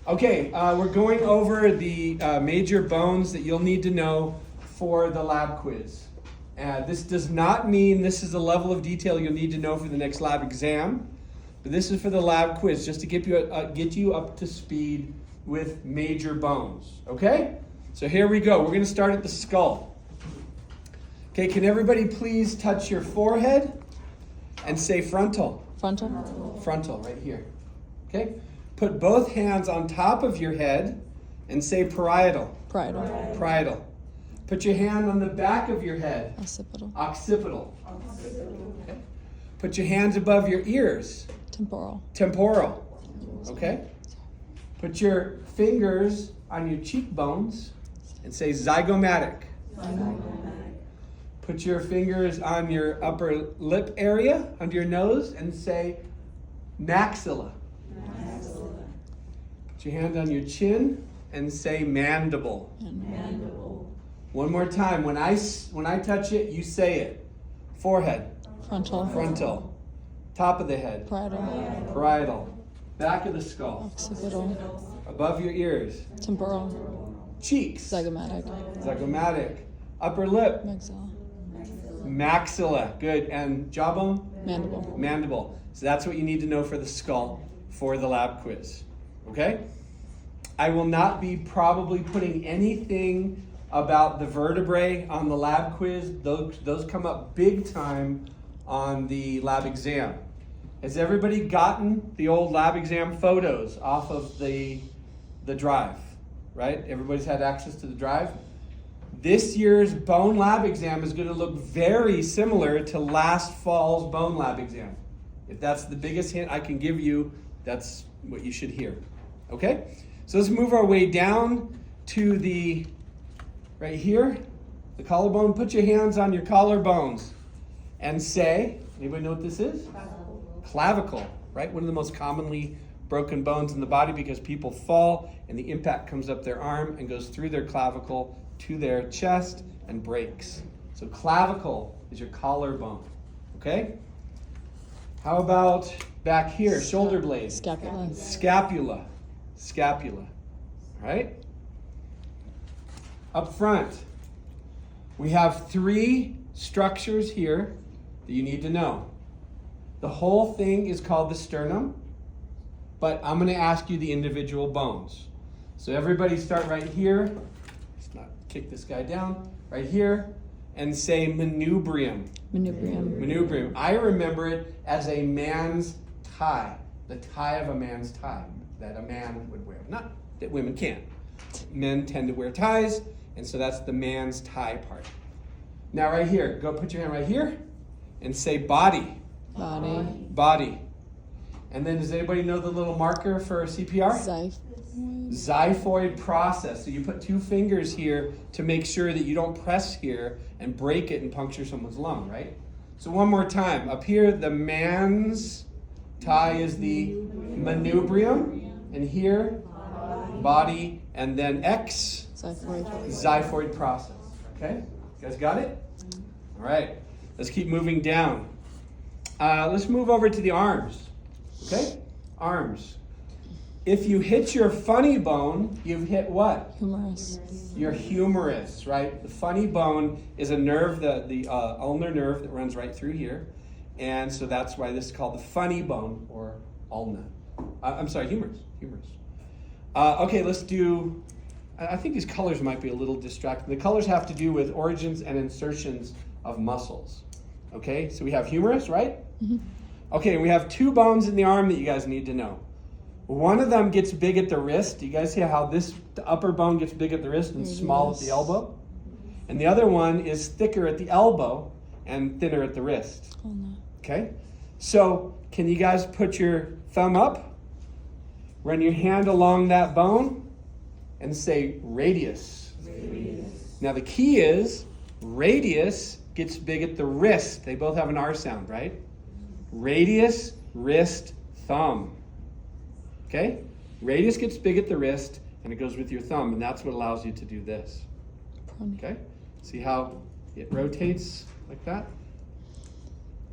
Okay, we're going over the major bones that you'll need to know for the lab quiz. This does not mean this is the level of detail you'll need to know for the next lab exam, but this is for the lab quiz, just to get you up to speed with major bones. Okay? So here we go. We're going to start at the skull. Okay, can everybody please touch your forehead and say frontal? Frontal. Frontal, right here. Okay? Put both hands on top of your head and say parietal. Parietal. Parietal. Put your hand on the back of your head. Occipital. Occipital. Okay. Put your hands above your ears. Temporal. Temporal. Okay? Put your fingers on your cheekbones and say zygomatic. Put your fingers on your upper lip area, under your nose, and say maxilla. Put your hand on your chin and say mandible. Mandible. One more time. When I touch it, you say it. Forehead. Frontal. Frontal. Top of the head. Parietal. Parietal. Back of the skull. Occipital. Above your ears. Temporal. Cheeks. Zygomatic. Zygomatic. Upper lip. Maxilla. Maxilla. Good. And jawbone? Mandible. Mandible. So that's what you need to know for the skull for the lab quiz. Okay? I will not be probably putting anything about the vertebrae on the lab quiz. Those come up big time on the lab exam. Has everybody gotten the old lab exam photos off of the drive? Right? Everybody's had access to the drive? This year's bone lab exam is going to look very similar to last fall's bone lab exam. If that's the biggest hint I can give you, that's what you should hear. Okay? So let's move our way down to the, right here, the collarbone. Put your hands on your collarbones and say, anybody know what this is? Clavicle, right? One of the most commonly broken bones in the body because people fall and the impact comes up their arm and goes through their clavicle to their chest and breaks. So clavicle is your collarbone, okay? How about back here, shoulder blades? Scapula. Scapula. Scapula, right? Up front, we have 3 structures here that you need to know. The whole thing is called the sternum, but I'm going to ask you the individual bones. So everybody start right here. Let's not kick this guy down. Right here, and say manubrium. Manubrium. Manubrium. I remember it as a man's tie, the tie of a man's tie that a man would wear. Not that women can't. Men tend to wear ties, and so that's the man's tie part. Now right here, go put your hand right here and say body. Body. Body. And then does anybody know the little marker for CPR? Xiphoid process. So you put 2 fingers here to make sure that you don't press here and break it and puncture someone's lung, right? So one more time. Up here, the man's tie is the manubrium. And here, body. And then X, xiphoid process. Okay? You guys got it? All right. Let's keep moving down. Let's move over to the arms. Okay? Arms. If you hit your funny bone, you've hit what? Humerus. Your humerus, right? The funny bone is a nerve, the ulnar nerve that runs right through here. And so that's why this is called the funny bone, or ulna. Humerus. Okay, let's do, I think these colors might be a little distracting. The colors have to do with origins and insertions of muscles. Okay, so we have humerus, right? Mm-hmm. Okay, we have 2 bones in the arm that you guys need to know. One of them gets big at the wrist. Do you guys see how the upper bone gets big at the wrist and small at the elbow? And the other one is thicker at the elbow and thinner at the wrist. Ulna. Okay? So, can you guys put your thumb up? Run your hand along that bone and say radius. Now the key is radius gets big at the wrist. They both have an R sound, right? Radius, wrist, thumb. Okay? Radius gets big at the wrist and it goes with your thumb, and that's what allows you to do this. Okay? See how it rotates like that?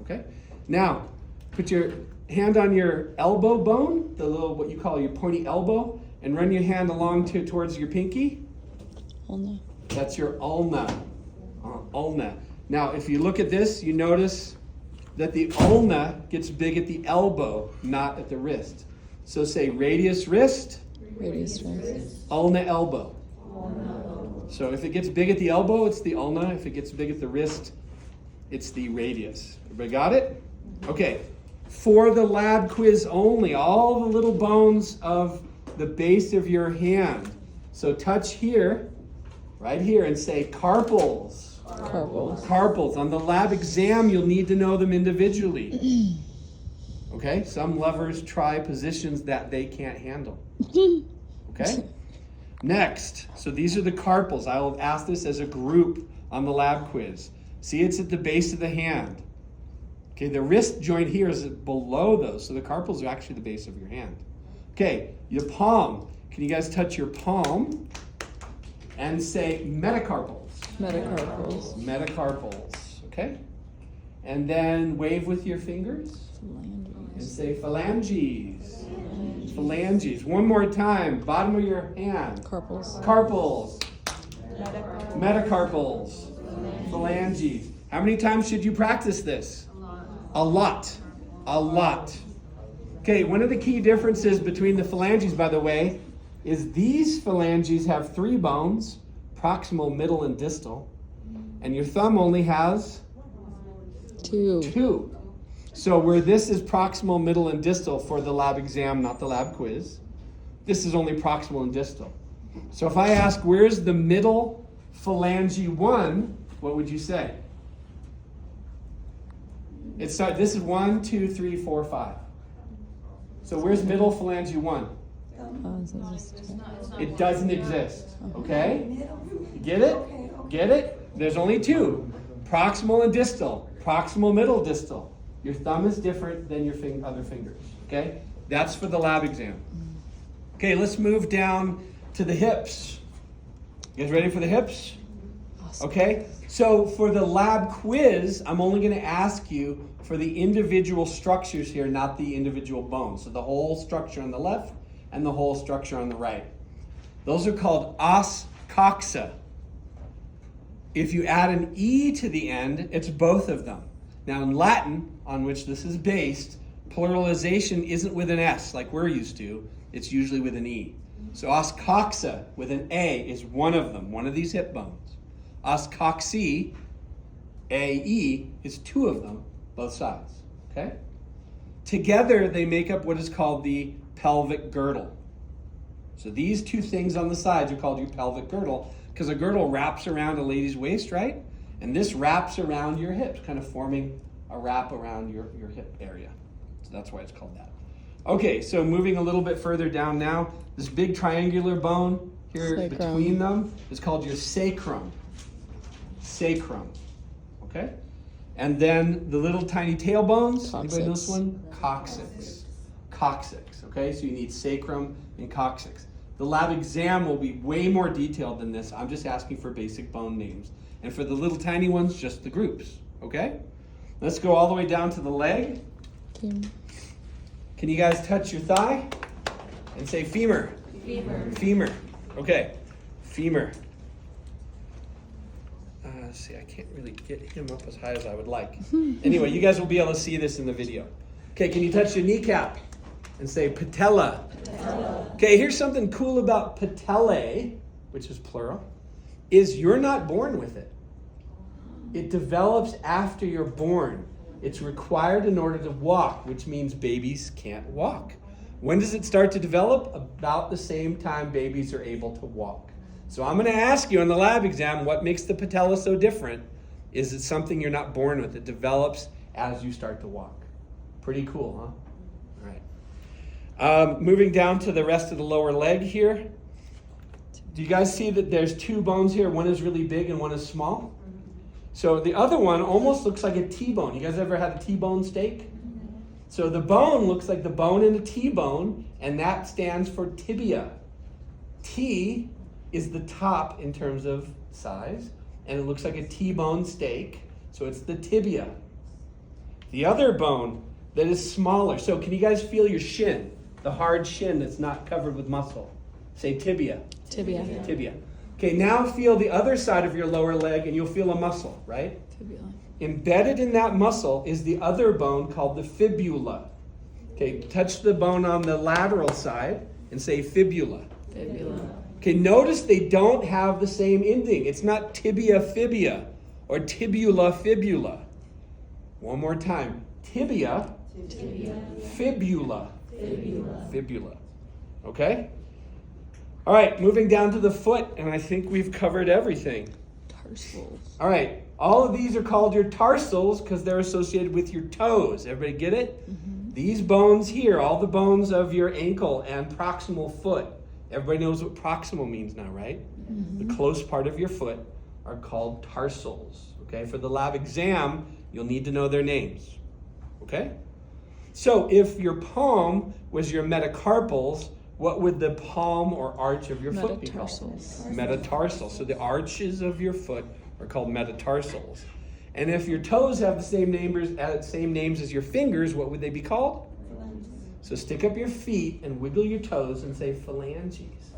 Okay? Now, put your hand on your elbow bone, the little, what you call your pointy elbow, and run your hand along towards your pinky. Ulna. That's your ulna. Ulna. Now, if you look at this, you notice that the ulna gets big at the elbow, not at the wrist. So say radius wrist, Radius wrist. ulna elbow. So if it gets big at the elbow, it's the ulna. If it gets big at the wrist, it's the radius. Everybody got it? Okay. For the lab quiz only, all the little bones of the base of your hand. So touch here, right here, and say carpals. Carpals. Carpals. On the lab exam, you'll need to know them individually. Okay? Some lovers try positions that they can't handle. Okay? Next. So these are the carpals. I will ask this as a group on the lab quiz. See, it's at the base of the hand. Okay, the wrist joint here is below those, so the carpals are actually the base of your hand. Okay, your palm. Can you guys touch your palm and say metacarpals? Metacarpals. Metacarpals, okay? And then wave with your fingers and Phalanges. say phalanges. Phalanges. One more time, bottom of your hand. Carpals. Carpals. Metacarpals. Phalanges. How many times should you practice this? A lot. A lot. Okay, one of the key differences between the phalanges, by the way, is these phalanges have 3 bones, proximal, middle, and distal. And your thumb only has 2. 2. So where this is proximal, middle, and distal for the lab exam, not the lab quiz, this is only proximal and distal. So if I ask, where's the middle phalange 1, what would you say? This is 1, 2, 3, 4, 5. So where's middle phalange 1? It doesn't exist. Okay? Get it? Get it? There's only 2. Proximal and distal. Proximal, middle, distal. Your thumb is different than your other fingers. Okay? That's for the lab exam. Okay, let's move down to the hips. You guys ready for the hips? Okay? So for the lab quiz, I'm only going to ask you for the individual structures here, not the individual bones. So the whole structure on the left and the whole structure on the right. Those are called os coxa. If you add an E to the end, it's both of them. Now in Latin, on which this is based, pluralization isn't with an S like we're used to. It's usually with an E. So os coxa with an A is one of them, one of these hip bones. Os coxae, A-E, is 2 of them, both sides. Okay? Together, they make up what is called the pelvic girdle. So these 2 things on the sides are called your pelvic girdle because a girdle wraps around a lady's waist, right? And this wraps around your hips, kind of forming a wrap around your hip area. So that's why it's called that. Okay, so moving a little bit further down now, this big triangular bone here Sacrum. between them is called your sacrum. Sacrum. Okay? And then the little tiny tailbones, anybody know this one? Coccyx. Coccyx, okay? So you need sacrum and coccyx. The lab exam will be way more detailed than this. I'm just asking for basic bone names. And for the little tiny ones, just the groups, okay? Let's go all the way down to the leg. Can you guys touch your thigh and say femur? Femur. Femur. Okay. Femur. See, I can't really get him up as high as I would like. Anyway, you guys will be able to see this in the video. Okay, can you touch your kneecap and say patella? Patella. Okay, here's something cool about patellae, which is plural, is you're not born with it. It develops after you're born. It's required in order to walk, which means babies can't walk. When does it start to develop? About the same time babies are able to walk. So I'm going to ask you on the lab exam, what makes the patella so different? Is it something you're not born with? It develops as you start to walk. Pretty cool, huh? All right. Moving down to the rest of the lower leg here. Do you guys see that there's 2 bones here? One is really big and one is small. So the other one almost looks like a T-bone. You guys ever had a T-bone steak? So the bone looks like the bone in a T-bone, and that stands for tibia. T is the top in terms of size, and it looks like a T-bone steak, so it's the tibia. The other bone that is smaller, so can you guys feel your shin, the hard shin that's not covered with muscle? Say tibia. Tibia. Tibia. Okay, now feel the other side of your lower leg and you'll feel a muscle, right? Tibia. Embedded in that muscle is the other bone called the fibula. Okay, touch the bone on the lateral side and say fibula. Fibula. Okay, notice they don't have the same ending. It's not tibia fibia or tibula fibula. One more time. Tibia, fibula, fibula. Okay? All right, moving down to the foot, and I think we've covered everything. Tarsals. All right, all of these are called your tarsals because they're associated with your toes. Everybody get it? Mm-hmm. These bones here, all the bones of your ankle and proximal foot. Everybody knows what proximal means now, right? Mm-hmm. The close part of your foot are called tarsals. Okay, for the lab exam, you'll need to know their names. Okay? So if your palm was your metacarpals, what would the palm or arch of your foot be called? Metatarsals. Metatarsal. So the arches of your foot are called metatarsals. And if your toes have the same names as your fingers, what would they be called? So stick up your feet and wiggle your toes and say phalanges.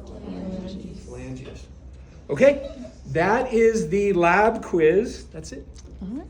Phalanges. Okay, that is the lab quiz. That's it. All right.